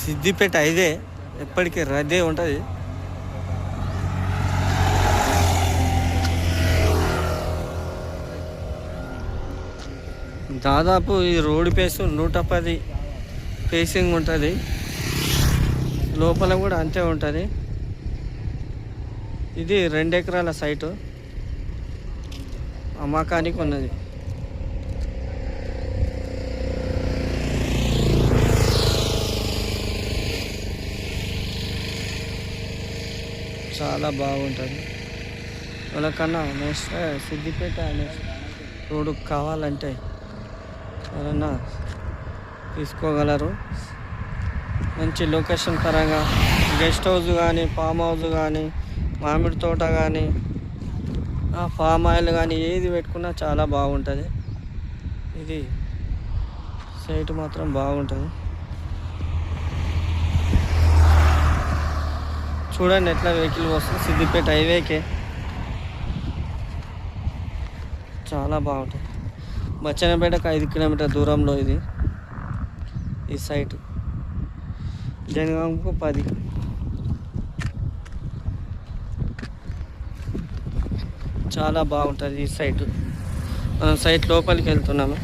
సిద్దిపేట ఇదే ఎప్పటికీ రద్దీ ఉంటుంది. దాదాపు ఈ రోడ్డు పేసు 110 పేసింగ్ ఉంటుంది. లోపల కూడా అంతే ఉంటుంది. ఇది 2 ఎకరాల సైటు అమ్మకానికి ఉన్నది. చాలా బాగుంటుంది. వాళ్ళకన్నా నెక్స్ట్ సిద్దిపేట నెక్స్ట్ రోడ్డు కావాలంటే ఎవరన్నా తీసుకోగలరు. మంచి లొకేషన్ పరంగా గెస్ట్ హౌస్ కానీ, ఫామ్ హౌస్ కానీ, మామిడి తోట కానీ, ఫామ్ ఆయిల్ కానీ ఏది పెట్టుకున్నా చాలా బాగుంటుంది. ఇది సైట్ మాత్రం బాగుంటుంది. చూడండి ఎట్లా వెహికల్ వస్తుంది. సిద్దిపేట హైవేకే చాలా బాగుంటుంది. బచ్చన్నపేటకు 5 కిలోమీటర్ దూరంలో ఇది ఈ సైటు. జనగాంకు 10. చాలా బాగుంటుంది ఈ సైటు. మనం సైట్ లోపలికి వెళ్తున్నాము.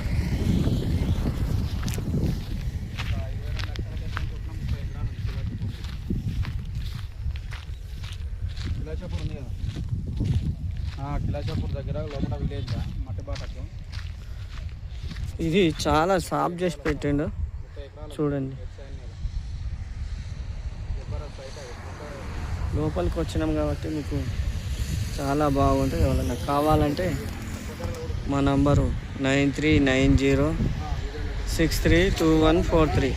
కిలాచాపూర్ దగ్గర లోపల విలేజ్ మట్టిబాటకు ఇది చాలా సాఫ్ చేసి పెట్టిండు. చూడండి లోపలికి వచ్చినాం కాబట్టి మీకు చాలా బాగుంటుంది. ఎవరన్నా కావాలంటే మా నంబరు 9390632143.